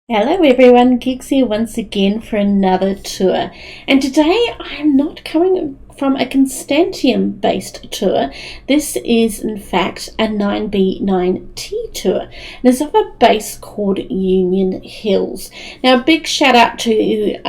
Hello everyone, Gigs here once again for another tour. And today I'm not coming from a Constantium based tour. This is in fact a 9B9T tour. And it's of a base called Union Hills. Now a big shout out to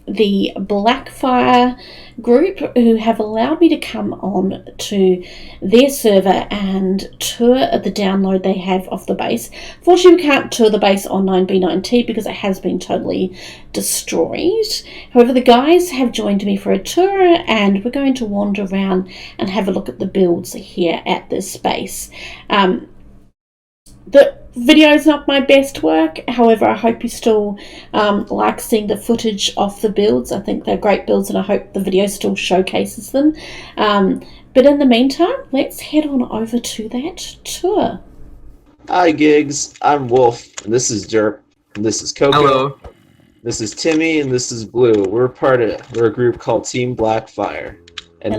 the Blackfyre group who have allowed me to come on to their server and tour the download they have of the base. Fortunately, we can't tour the base on 9B9T because it has been totally destroyed. However, the guys have joined me for a tour and we're going to wander around and have a look at the builds here at this base. The video is not my best work, however I hope you still like seeing the footage of the builds. I think they're great builds and I hope the video still showcases them. But in the meantime, let's head on over to that tour. Hi Gigs, I'm Wolf, and this is Derp, and this is Coco. Hello. This is Timmy, and this is Blue. We're a group called Team Blackfyre, and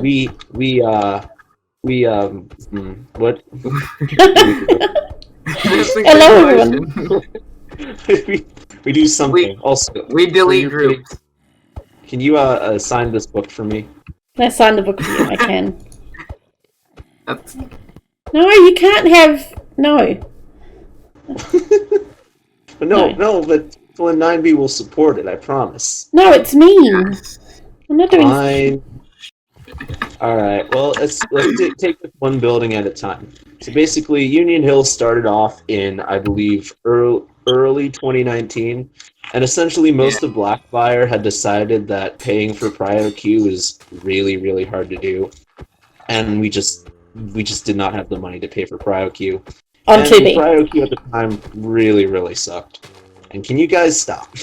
what? Hello everyone. we do something. We delete groups. Can you sign this book for me? Can I sign the book for you? I can. That's... No, you can't have... No. But no, but well, 9B will support it, I promise. No, it's mean. I'm not doing... Fine. Alright, well, let's take it one building at a time. So basically, Union Hills started off in, I believe, early 2019, and essentially most of Blackfyre had decided that paying for Prio Q is really, really hard to do, and we just did not have the money to pay for Prio Q. On TV. Prio Q at the time really, really sucked. And can you guys stop?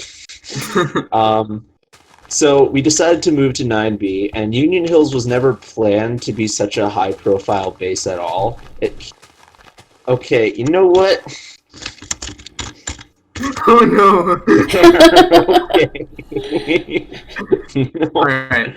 So we decided to move to 9B, and Union Hills was never planned to be such a high-profile base at all. Okay, you know what? Oh no! Okay. Alright.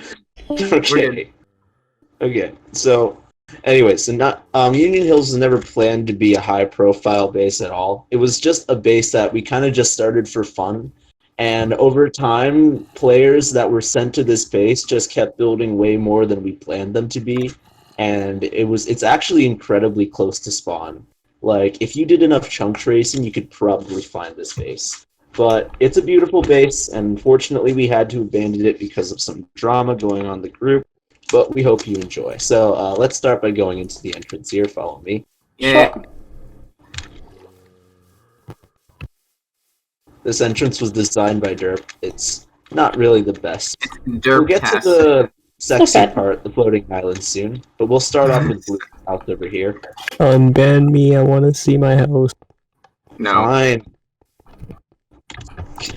Okay, so anyway, Union Hills was never planned to be a high-profile base at all. It was just a base that we kind of just started for fun. And over time, players that were sent to this base just kept building way more than we planned them to be. And it's actually incredibly close to spawn. Like, if you did enough chunk tracing, you could probably find this base. But it's a beautiful base, and unfortunately we had to abandon it because of some drama going on in the group. But we hope you enjoy. So let's start by going into the entrance here. Follow me. Yeah. Sure. This entrance was designed by Derp. It's not really the best. We'll get to Derp-tastic. the sexy Okay. part, the floating island, soon. But we'll start off with Blue's house over here. Unban me, I want to see my house. No. Fine.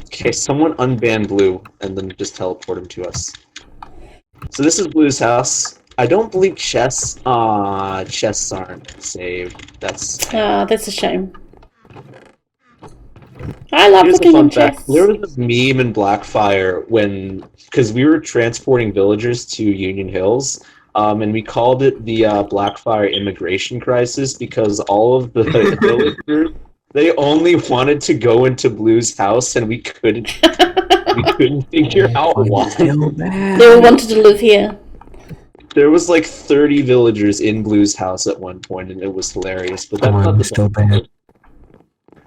Okay, someone unban Blue and then just teleport him to us. So this is Blue's house. I don't believe chests aren't saved. That's That's a shame. I love Here's a looking fun in fact. chests. There was a meme in Blackfyre because we were transporting villagers to Union Hills, and we called it the Blackfyre immigration crisis because all of the villagers, they only wanted to go into Blue's house, and we couldn't figure out why. They all wanted to live here. There was like 30 villagers in Blue's house at one point, and it was hilarious. But that's not the still best part.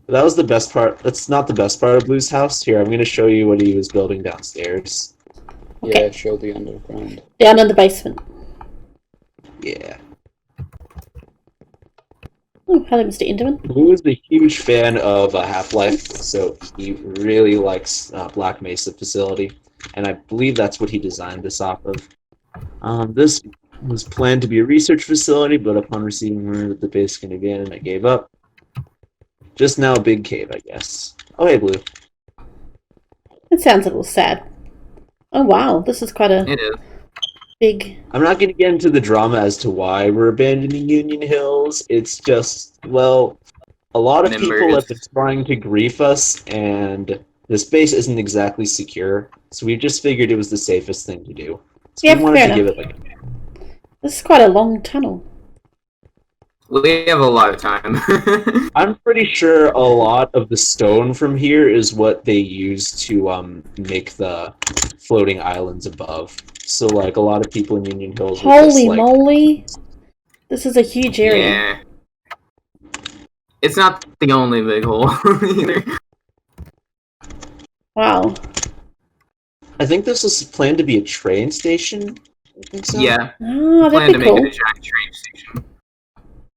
That was the best part. That's not the best part of Blue's house. Here, I'm going to show you what he was building downstairs. Okay. Yeah, show the underground. Down in the basement. Yeah. Oh, hello, Mr. Enderman. Blue is a huge fan of Half-Life, so he really likes Black Mesa facility, and I believe that's what he designed this off of. This was planned to be a research facility, but upon receiving word that the base can abandon, I gave up. Just now a big cave, I guess. Oh, hey, Blue. It sounds a little sad. Oh, wow, this is quite a It is. big... I'm not going to get into the drama as to why we're abandoning Union Hills. It's just, well, a lot of people have been trying to grief us, and this base isn't exactly secure, so we just figured it was the safest thing to do. So Yeah, we wanted fair to give enough. it like... This is quite a long tunnel. We have a lot of time. I'm pretty sure a lot of the stone from here is what they use to make the floating islands above. So like a lot of people in Union Hills were just Holy like, moly! This is a huge area. Yeah. It's not the only big hole either. Wow. I think this was planned to be a train station. I think so. Yeah. Oh, Plan that'd to be make cool. it a giant train station.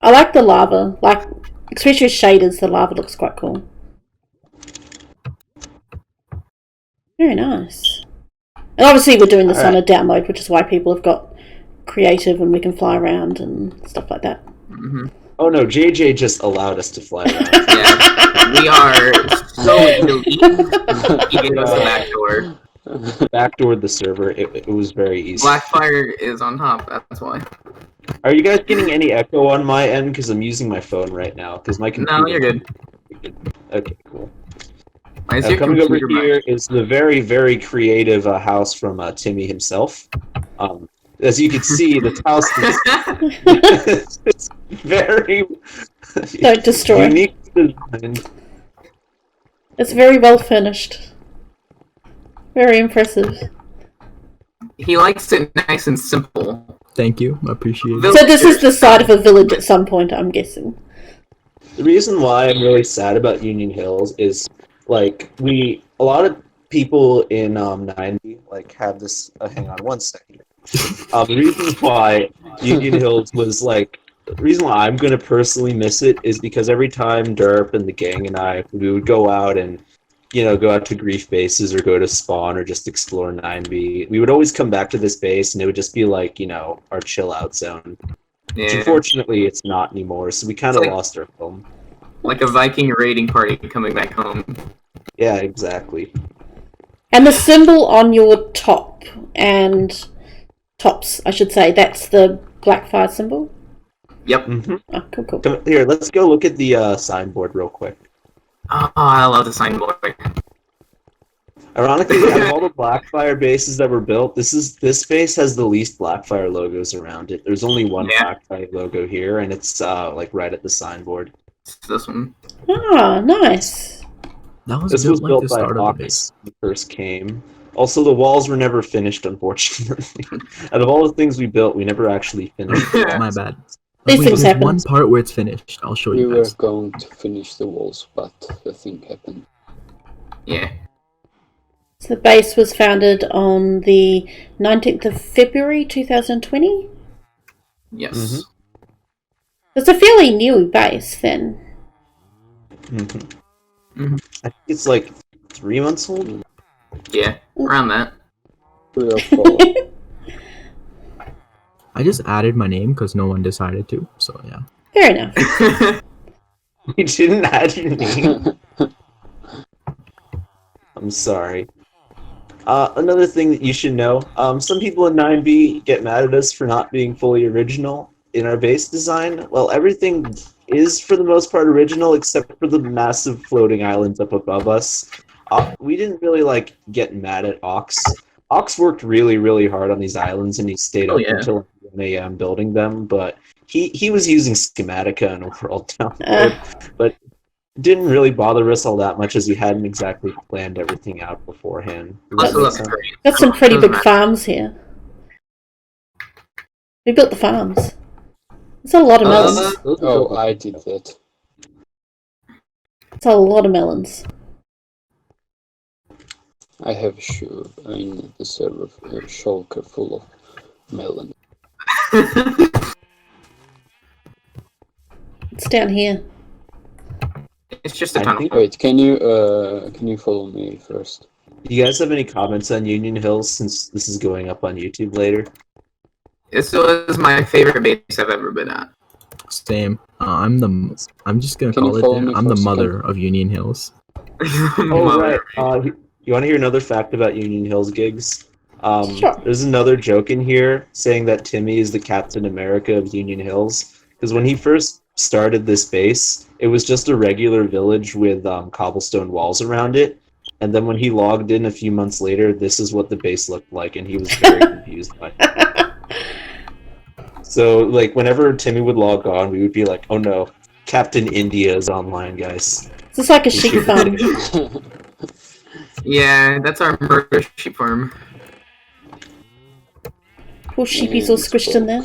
I like the lava. Like, especially with shaders, the lava looks quite cool. Very nice. And obviously we're doing this on a download, which is why people have got creative and we can fly around and stuff like that. Mm-hmm. Oh no, JJ just allowed us to fly around. Yeah. We are so elite. He gave us the back door. Backdoored the server. It was very easy. Blackfyre is on top, that's why. Are you guys getting any echo on my end? Because I'm using my phone right now. Because my computer. No, you're good. Okay, cool. Why is your Coming over computer here is the very, very creative house from Tvmmy himself. As you can see, this house is it's very Don't destroy. unique design. It's very well furnished. Very impressive. He likes it nice and simple. Thank you. I appreciate it. So this is the side of a village at some point, I'm guessing. The reason why I'm really sad about Union Hills is like a lot of people in 90 like have this. Hang on one second. The reason why Union Hills was like the reason why I'm gonna personally miss it is because every time Derp and the gang and we would go out and go out to grief bases or go to spawn or just explore 9B. We would always come back to this base and it would just be like, our chill out zone. Which Yeah. unfortunately it's not anymore, so we kind of It's like- lost our home. Like a Viking raiding party coming back home. Yeah, exactly. And the symbol on your top and tops, I should say, that's the Blackfyre symbol? Yep. Mm-hmm. Oh, cool, cool. Come here, let's go look at the signboard real quick. Oh, I love the signboard. Ironically, out of all the Blackfyre bases that were built, this base has the least Blackfyre logos around it. There's only one Blackfyre logo here, and it's like right at the signboard. It's this one. Ah, nice. That was This built was like built the by start of the Ox base. when it first came. Also, the walls were never finished, unfortunately. Out of all the things we built, we never actually finished. the My walls. bad. These Wait, things there's happen. one part where it's finished. I'll show We you were guys. going to finish the walls, but the thing happened. Yeah. So the base was founded on the 19th of February 2020. Yes. Mhm. It's a fairly new base then. Mhm. Mhm. I think it's like 3 months old. Yeah. Around that. 3 or 4. I just added my name because no one decided to. So yeah. Fair enough. You didn't add your name. I'm sorry. Another thing that you should know, some people in 9B get mad at us for not being fully original in our base design. Well, everything is for the most part original except for the massive floating islands up above us. We didn't really get mad at Ox. Ox worked really, really hard on these islands and he stayed up until 1 a.m. building them, but he was using Schematica and World Download, but didn't really bother us all that much as we hadn't exactly planned everything out beforehand. Plus, it looks great. Got some pretty Doesn't big matter. farms here. We built the farms. It's a lot of melons. Oh, I did that. It's a lot of melons. I have a shoe in the server, a shulker full of melon. It's down here. It's just a I tunnel. think- Wait, can you follow me first? Do you guys have any comments on Union Hills since this is going up on YouTube later? This was my favorite base I've ever been at. Same. I'm just gonna Can you call it follow there. me I'm for the a second? mother of Union Hills. Oh, right. You want to hear another fact about Union Hills gigs? Sure. There's another joke in here saying that Tvmmy is the Captain America of Union Hills. Because when he first started this base, it was just a regular village with cobblestone walls around it. And then when he logged in a few months later, this is what the base looked like, and he was very confused by it. So, like, whenever Timmy would log on, we would be like, "Oh no, Captain India is online, guys." Is this like a sheep farm? Yeah, that's our murder sheep farm. Poor sheepies all squished in there.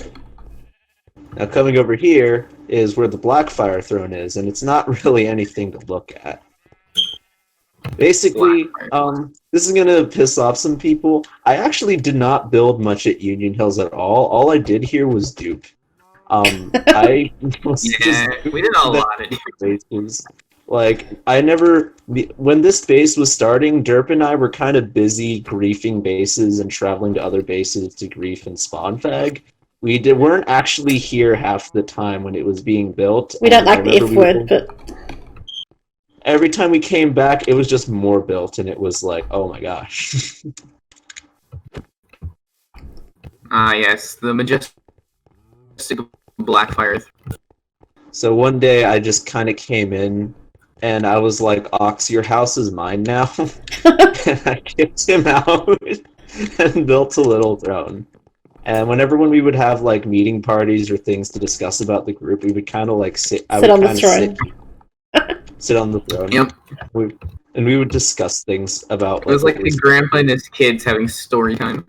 Now, coming over here is where the Blackfyre throne is, and it's not really anything to look at. Basically, this is gonna piss off some people. I actually did not build much at Union Hills at all. All I did here was dupe. I was we did a lot of bases. Like, when this base was starting, Derp and I were kind of busy griefing bases and traveling to other bases to grief and spawn fag. Weren't actually here half the time when it was being built. We don't like the F word, but... Every time we came back, it was just more built, and it was like, oh my gosh. Yes, the majestic Blackfyre. So one day, I just kind of came in, and I was like, Ox, your house is mine now. And I kicked him out and built a little throne. And when we would have, like, meeting parties or things to discuss about the group, we would kind of, like, sit on the throne. Sit on the throne. Yep. And we would discuss things about... It was like the grandpa and his kids having story time.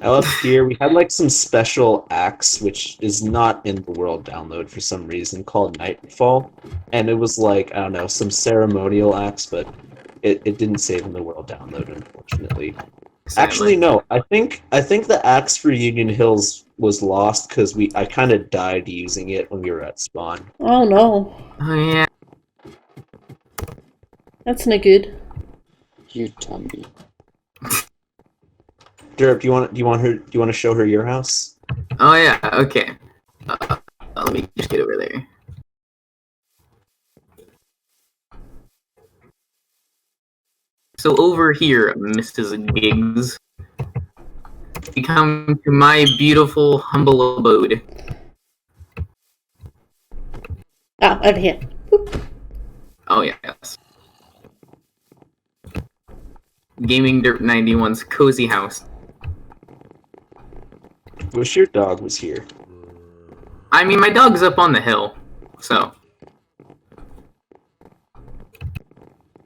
Up here, we had like some special axe, which is not in the world download for some reason, called Nightfall. And it was like, I don't know, some ceremonial axe, but it didn't save in the world download, unfortunately. Sadly. Actually, no. I think the axe for Union Hills was lost because I kind of died using it when we were at spawn. Oh no. Oh yeah. That's no good. You dummy. Derp, do you want to show her your house? Oh yeah. Okay. Let me just get over there. So over here, Mrs. Gigs, you come to my beautiful, humble abode. Oh, over here. Boop. Oh yes. Gaming Dirt 91's cozy house. Wish your dog was here. I mean, my dog's up on the hill, so.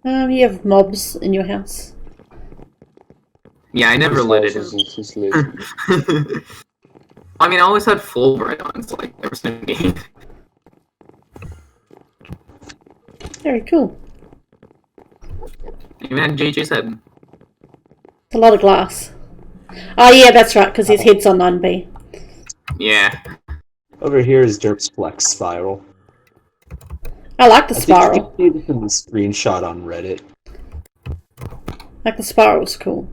You have mobs in your house. Yeah, I never let it in. I mean, I always had Fulbright on, so like, there was no game. Very cool. Even had JJ's head. It's a lot of glass. Oh yeah, that's right, because his head's on 9B. Yeah. Over here is Derp's Flex Spiral. I like the I spiral. think you can see this in the screenshot on Reddit. Like the spiral's cool.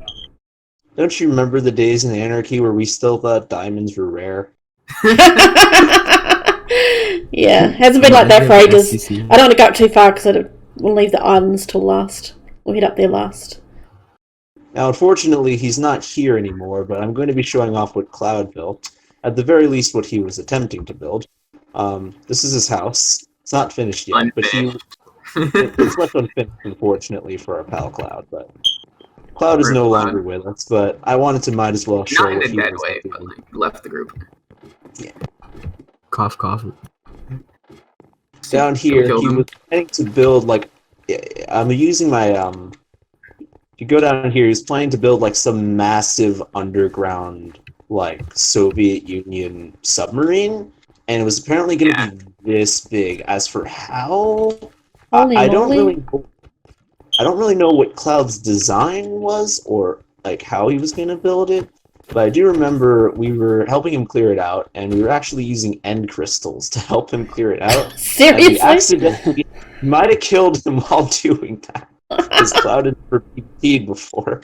Don't you remember the days in Anarchy where we still thought diamonds were rare? Yeah, hasn't been like that for ages. I don't want to go up too far because we'll leave the islands till last. We'll head up there last. Now, unfortunately, he's not here anymore, but I'm going to be showing off what Cloud built. At the very least, what he was attempting to build. This is his house. It's not finished yet, but it's left unfinished, unfortunately, for our pal Cloud. But Cloud is no longer with us, but I wanted to might as well show Not in what a he dead was way, doing. but like, left the group. Yeah. Cough, cough. Down here, killed he him. was planning to build, like, I'm using my, if you go down here, he's planning to build, like, some massive underground, like, Soviet Union submarine, and it was apparently going to be this big. As for how, I don't really know what Cloud's design was, or, like, how he was going to build it. But I do remember we were helping him clear it out, and we were actually using end crystals to help him clear it out. Seriously? We accidentally might have killed him while doing that, because Cloud had never PvP'd before.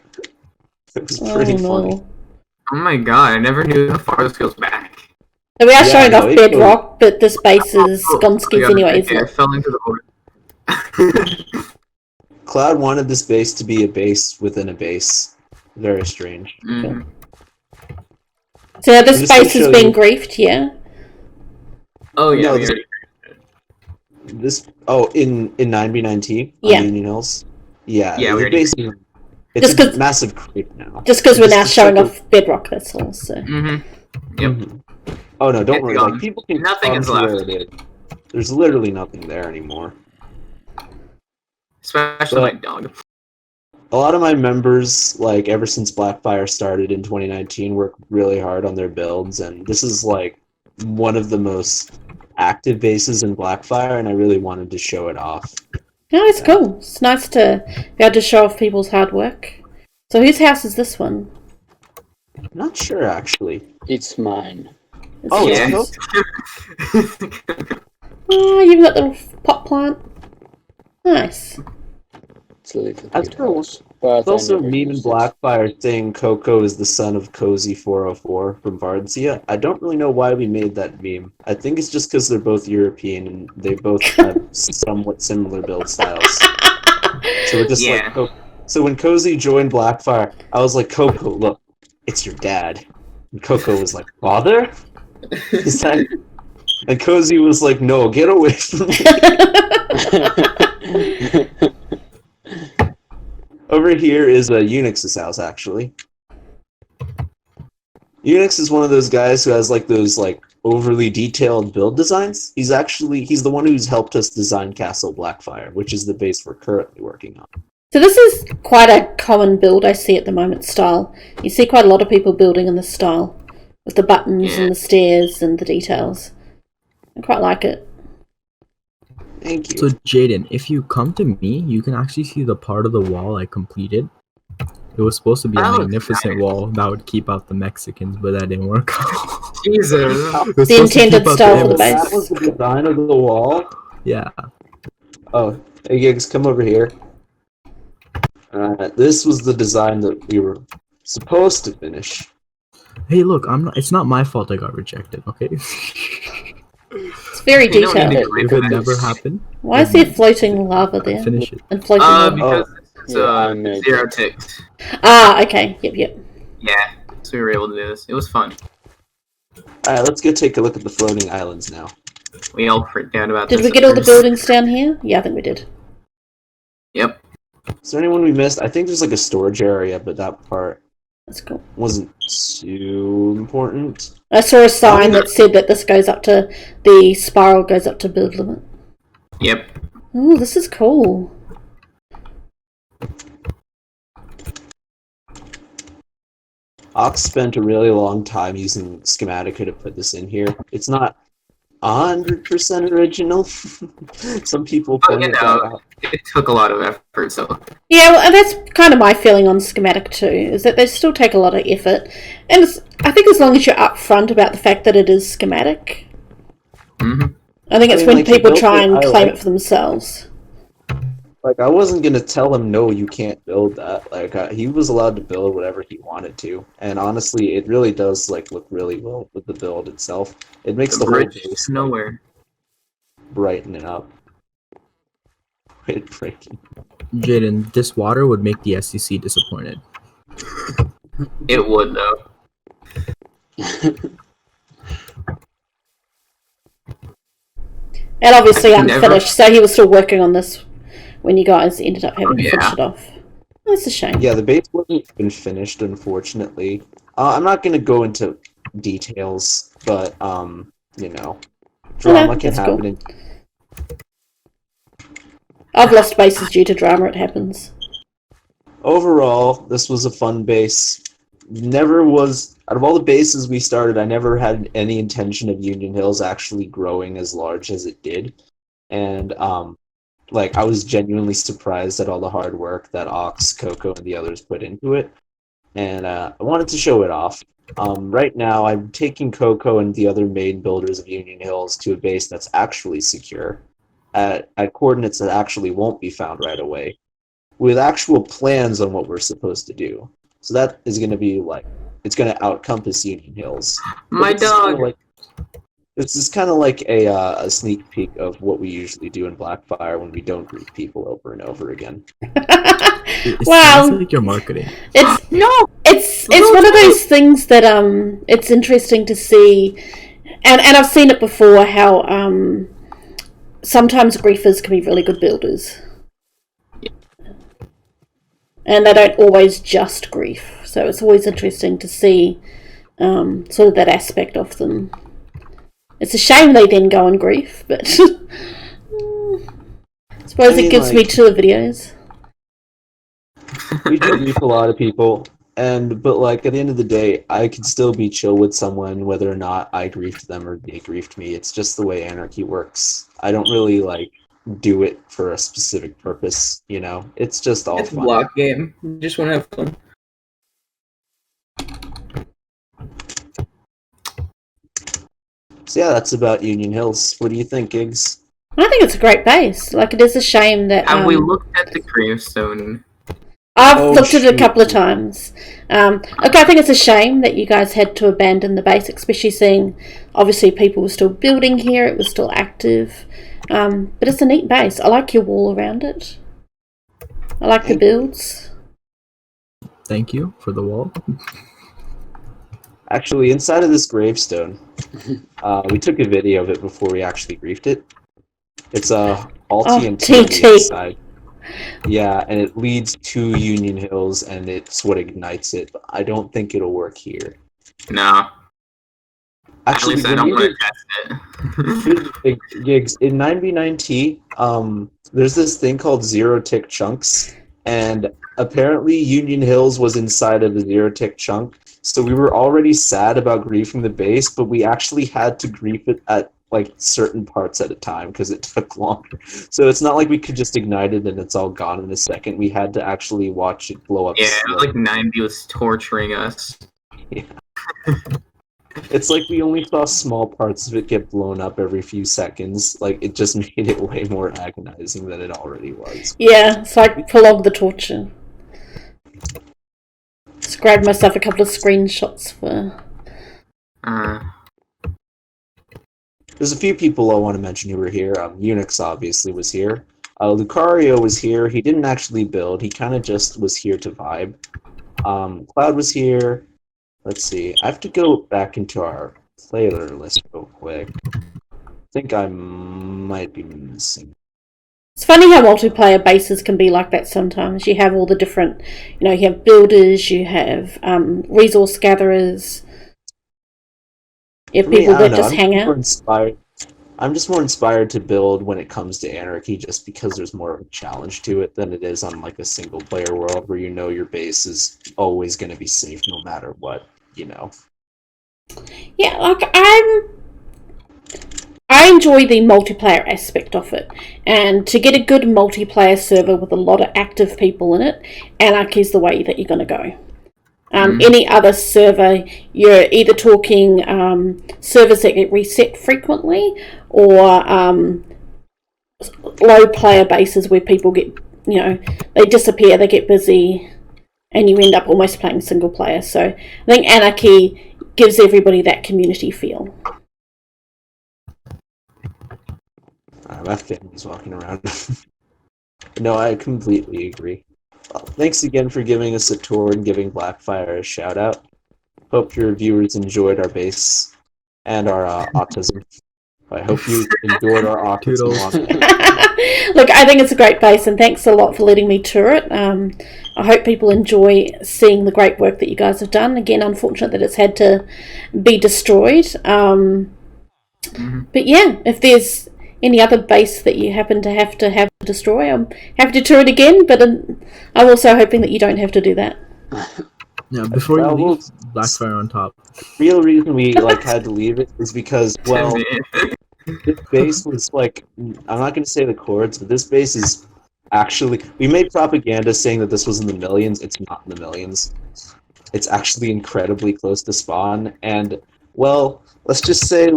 It was pretty funny. Oh my god, I never knew how far this goes back. So we are showing no, off it bedrock, but this base is Gonskis God, anyway, okay, isn't I it? fell into the void. Cloud wanted this base to be a base within a base. Very strange. Mhm. So this just to base has show been you- griefed, yeah? Oh yeah, No, we this- already- This in 9B9T on Yeah. Union Hills. Yeah, Yeah, we the already- base It's Just a 'cause- massive creep now. Just because we're Just now to showing show- off Bedrock, that's all. So. Yep. Mhm. Oh no, don't It's worry. gone. Like people can Nothing come is to where left. it is. There's literally nothing there anymore. Especially But- my dog. A lot of my members, like ever since Blackfyre started in 2019, work really hard on their builds, and this is like one of the most active bases in Blackfyre, and I really wanted to show it off. No, it's cool. It's nice to be able to show off people's hard work. So whose house is this one? I'm not sure actually. It's mine. It's Oh, yours. it's Oh, you've got the little pot plant. Nice. It's a little That's bit cool. house, but There's also I a never meme in used it. Blackfyre saying Coco is the son of Cozy404 from Vardsia. I don't really know why we made that meme. I think it's just because they're both European and they both have somewhat similar build styles. So we're just Yeah. like, so when Cozy joined Blackfyre, I was like, Coco, look, it's your dad. And Coco was like, father? Is that... And Cozy was like, no, get away from me. Over here is Unix's house, actually. Unix is one of those guys who has like those like overly detailed build designs. He's the one who's helped us design Castle Blackfyre, which is the base we're currently working on. So this is quite a common build I see at the moment style. You see quite a lot of people building in this style. With the buttons and the stairs and the details. I quite like it. Thank you. So Jaden, if you come to me, you can actually see the part of the wall I completed. It was supposed to be That a looks magnificent nice. wall that would keep out the Mexicans, but that didn't work out. Jesus. It was The supposed to intended keep out style for the the base. That was the design of the wall. Yeah. Oh, hey Gigs, come over here. This was the design that we were supposed to finish. Hey, look, I'm not. It's not my fault I got rejected. Okay. It's very You don't need detailed. to If it never happened, Why is there floating lava there? finish it. And floating water? Because it's Yeah, I made 0 it. ticks. Ah, okay. Yep. Yeah, so we were able to do this. It was fun. Alright, let's go take a look at the floating islands now. We all freaked out about Did this we at get all the first. buildings down here? Yeah, I think we did. Yep. Is there anyone we missed? I think there's like a storage area, but that part That's cool. wasn't too important. I saw a sign that said that this goes up to, the spiral goes up to build limit. Yep. Oh, this is cool. Ox spent a really long time using Schematica to put this in here. It's not 100% original. Some people But, you pointed know, that out. it took a lot of effort, so Yeah, well, and that's kind of my feeling on schematic too, is that they still take a lot of effort. And I think as long as you're upfront about the fact that it is schematic, mhm. I think I it's mean, when like, you people built try it, and I claim like it for themselves. Like, I wasn't gonna tell him, no, you can't build that. Like, he was allowed to build whatever he wanted to. And honestly, it really does, like, look really well with the build itself. It makes the whole bridge base to nowhere. brighten it up. Quit breaking. Jaden, this water would make the SEC disappointed. It would though. And obviously I've never- unfinished, so he was still working on this when you guys ended up having to Yeah. finish it off. That's a shame. Yeah, the base wasn't even finished, unfortunately. I'm not gonna go into details, but, you know, drama can that's cool. happen. I've lost bases due to drama, it happens. Overall, this was a fun base. Never was, out of all the bases we started, I never had any intention of Union Hills actually growing as large as it did. And, like, I was genuinely surprised at all the hard work that Ox, Coco, and the others put into it. And I wanted to show it off. Right now, I'm taking Coco and the other main builders of Union Hills to a base that's actually secure, at coordinates that actually won't be found right away, with actual plans on what we're supposed to do. So that is going to be like, it's going to outcompass Union Hills. But My this is kinda dog. like- this is kind of like a sneak peek of what we usually do in Blackfyre when we don't greet people over and over again. It Wow. sounds like you're marketing. It's No. it's one of those things that it's interesting to see, and I've seen it before how sometimes griefers can be really good builders. and they don't always just grief. So it's always interesting to see sort of that aspect of them. It's a shame they then go and grief, but I suppose it gives me tour videos. We do grief a lot of people, but like at the end of the day, I could still be chill with someone whether or not I griefed them or they griefed me. It's just the way anarchy works. I don't really like do it for a specific purpose, you know. It's just all It's a fun. block game. You just want to have fun. So yeah, that's about Union Hills. What do you think, Giggs? I think it's a great base. Like, it is a shame that Have we looked at the gravestone? I've looked at it a couple of times. Okay, I think it's a shame that you guys had to abandon the base, especially seeing obviously people were still building here, it was still active. But it's a neat base. I like your wall around it. I like the builds. Thank you for the wall. Actually, inside of this gravestone, we took a video of it before we actually griefed it. It's all TNT inside. Yeah, and it leads to Union Hills, and it's what ignites it. But I don't think it'll work here. No. Actually, At least I don't want to test it. Here's the thing, Gigs. In 9v9t, there's this thing called zero-tick chunks, and apparently Union Hills was inside of a zero-tick chunk, so we were already sad about griefing the base, but we actually had to grief it at like certain parts at a time because it took longer. So it's not like we could just ignite it and it's all gone in a second. We had to actually watch it blow up. Yeah, it was like 90 was torturing us. Yeah. It's like we only saw small parts of it get blown up every few seconds. Like, it just made it way more agonizing than it already was. Yeah, it's like prolong the torture. Just grabbed myself a couple of screenshots for... There's a few people I want to mention who were here. Unix obviously was here. Lucario was here. He didn't actually build. He kind of just was here to vibe. Cloud was here. Let's see. I have to go back into our player list real quick. I think I might be missing. It's funny how multiplayer bases can be like that sometimes. You have all the different, you have builders, you have resource gatherers. You have people that just hang out. I'm just more inspired to build when it comes to anarchy, just because there's more of a challenge to it than it is on like a single player world where your base is always going to be safe no matter what, Yeah, like I enjoy the multiplayer aspect of it, and to get a good multiplayer server with a lot of active people in it, anarchy is the way that you're going to go. Any other server, you're either talking servers that get reset frequently, or low player bases where people get, they disappear, they get busy, and you end up almost playing single player. So I think anarchy gives everybody that community feel. My family's walking around. No, I completely agree. Well, thanks again for giving us a tour and giving Blackfyre a shout out. Hope your viewers enjoyed our base and our autism. I hope you enjoyed our autism. Look, I think it's a great base, and thanks a lot for letting me tour it. I hope people enjoy seeing the great work that you guys have done. Again, unfortunate that it's had to be destroyed. But yeah, if there's any other base that you happen to have to destroy, I'm happy to tour it again, but I'm also hoping that you don't have to do that. Yeah, before you leave, Blackfyre on top. The real reason we had to leave it is because, well, this base was I'm not going to say the coords, but this base is actually, we made propaganda saying that this was in the millions. It's not in the millions. It's actually incredibly close to spawn, and, well, let's just say,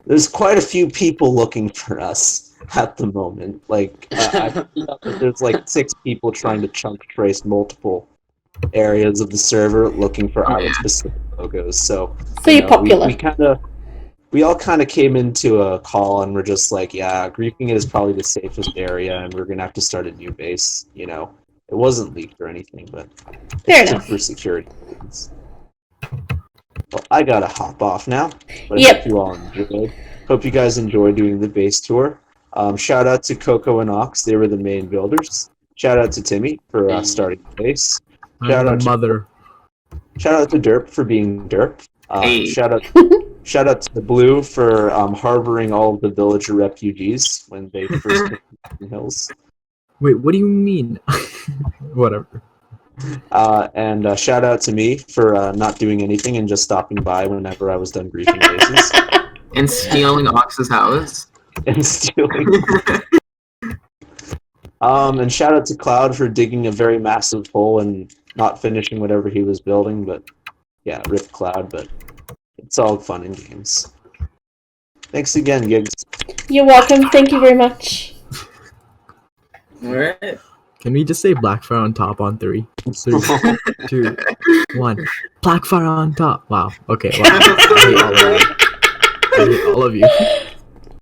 there's quite a few people looking for us at the moment. I feel that there's 6 people trying to chunk trace multiple areas of the server looking for island specific logos. So you're popular. We all kind of came into a call and we're just griefing it is probably the safest area, and we're gonna have to start a new base. It wasn't leaked or anything, but fair enough for security reasons. Well, I gotta hop off now, but I hope you all enjoyed. Hope you guys enjoyed doing the base tour. Shout out to Coco and Ox, they were the main builders. Shout out to Timmy for starting the base. I'm the mother. Shout out to Derp for being Derp. Hey. Shout out to the Blue for harboring all of the villager refugees when they first hit the hills. Wait, what do you mean? Whatever. And shout out to me for not doing anything and just stopping by whenever I was done griefing bases. And stealing Ox's house. And stealing. And shout out to Cloud for digging a very massive hole and not finishing whatever he was building, but yeah, rip Cloud, but it's all fun and games. Thanks again, Gigs. You're welcome. Thank you very much. Alright. Can we just say Blackfyre on top on 3? 3, 2, 1. Blackfyre on top. Wow. Okay. Wow. I hate all of you.